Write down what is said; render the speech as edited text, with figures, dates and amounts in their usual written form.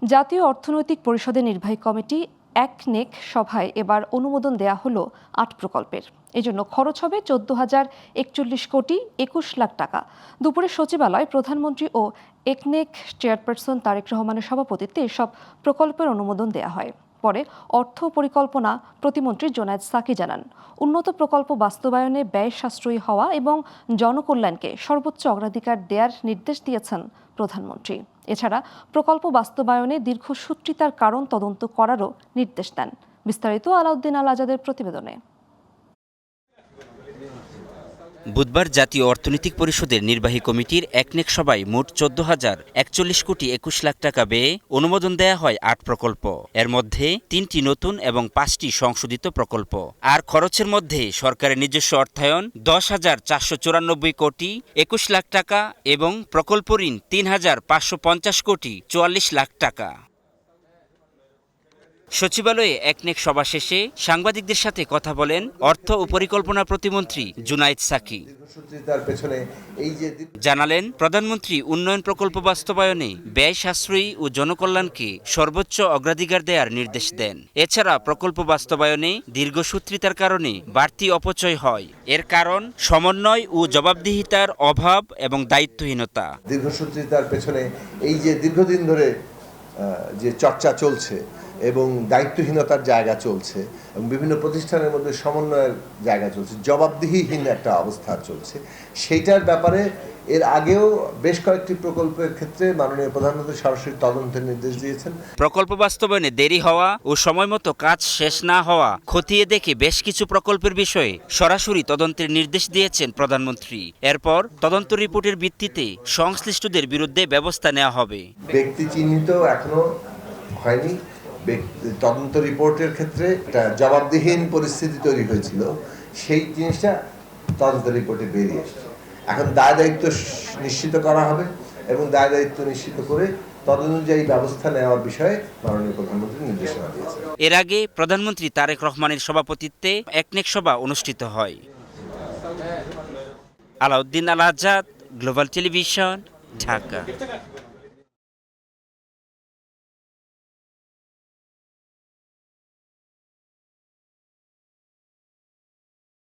জাতীয় অর্থনৈতিক পরিষদের নির্বাহী কমিটি একনেক সভায় এবার অনুমোদন দেয়া হলো ৮ প্রকল্পের। এজন্য খরচ হবে ১৪,০৪১,২১,০০,০০০ টাকা। দুপুরে সচিবালয় প্রধানমন্ত্রী ও একনেক চেয়ারপারসন তারেক রহমানের সভাপতিত্বে এসব প্রকল্পের অনুমোদন দেয়া হয়। পরে অর্থ পরিকল্পনা প্রতিমন্ত্রী জোনায়েদ সাকি জানান, উন্নত প্রকল্প বাস্তবায়নে ব্যয় সাশ্রয়ী হওয়া এবং জনকল্যাণকে সর্বোচ্চ অগ্রাধিকার দেওয়ার নির্দেশ দিয়েছেন প্রধানমন্ত্রী। এছাড়া প্রকল্প বাস্তবায়নে দীর্ঘসূত্রিতার কারণ তদন্ত করারও নির্দেশ দেন। বিস্তারিত আলাউদ্দিন আল আজাদের প্রতিবেদনে। বুধবার জাতীয় অর্থনৈতিক পরিষদের নির্বাহী কমিটির একনেক সভায় মোট ১৪,৪১,২১,০০,০০০ টাকা ব্যয়ে অনুমোদন দেয়া হয় ৮ প্রকল্প। এর মধ্যে ৩টি নতুন এবং ৫টি সংশোধিত প্রকল্প। আর খরচের মধ্যে সরকারের নিজস্ব অর্থায়ন ১০,৪৯৪,২১,০০,০০০ টাকা এবং প্রকল্প ঋণ ৩,৫৫০,৪৪,০০,০০০ টাকা। সচিবালয়ে একনেক সভা শেষে সাংবাদিকদের সাথে কথা বলেন অর্থ ও পরিকল্পনা প্রতিমন্ত্রী জোনায়েদ সাকি। জানালেন, প্রধানমন্ত্রী উন্নয়ন প্রকল্প বাস্তবায়নে ব্যয় সাশ্রয়ী ও জনকল্যাণকে সর্বোচ্চ অগ্রাধিকার দেওয়ার নির্দেশ দেন। এছাড়া প্রকল্প বাস্তবায়নে দীর্ঘসূত্রিতার কারণে বাড়তি অপচয় হয়। এর কারণ সমন্বয় ও জবাবদিহিতার অভাব এবং দায়িত্বহীনতা। দীর্ঘসূত্রিতার পেছনে এই যে দীর্ঘদিন ধরে যে চর্চা চলছে এবং দায়িত্বহীনতার জায়গা চলছে এবং বিভিন্ন প্রতিষ্ঠানের মধ্যে সমন্বয়ের জায়গা চলছে, জবাবদিহিহীন একটা অবস্থা চলছে, সেইটার ব্যাপারে এর আগেও বেশ কয়েকটি প্রকল্পের ক্ষেত্রে মাননীয় প্রধানমন্ত্রী সরাসরি তদন্তের নির্দেশ দিয়েছেন। প্রকল্প বাস্তবায়নে দেরি হওয়া ও সময়মতো কাজ শেষ না হওয়া খতিয়ে দেখে বেশ কিছু প্রকল্পের বিষয়ে সরাসরি তদন্তের নির্দেশ দিয়েছেন প্রধানমন্ত্রী। এরপর তদন্ত রিপোর্টের ভিত্তিতে সংশ্লিষ্টদের বিরুদ্ধে ব্যবস্থা নেওয়া হবে। ব্যক্তি চিহ্নিত এখনো হয়নি। তদন্ত রিপোর্টের ক্ষেত্রে একটা জবাবদিহীন পরিস্থিতি তৈরি হয়েছিল, সেই জিনিসটা তদন্ত রিপোর্টে বেরিয়ে এসেছে। এখন দায় দায়িত্ব নিশ্চিত করা হবে এবং দায় দায়িত্ব নিশ্চিত করে তদনুযায়ী ব্যবস্থা নেওয়ার বিষয়ে মাননীয় প্রধানমন্ত্রী নির্দেশনা দিয়েছেন। এর আগে প্রধানমন্ত্রী তারেক রহমানের সভাপতিত্বে একনেক সভা অনুষ্ঠিত হয়। আলাউদ্দিন আল আজাদ, গ্লোবাল টেলিভিশন, ঢাকা।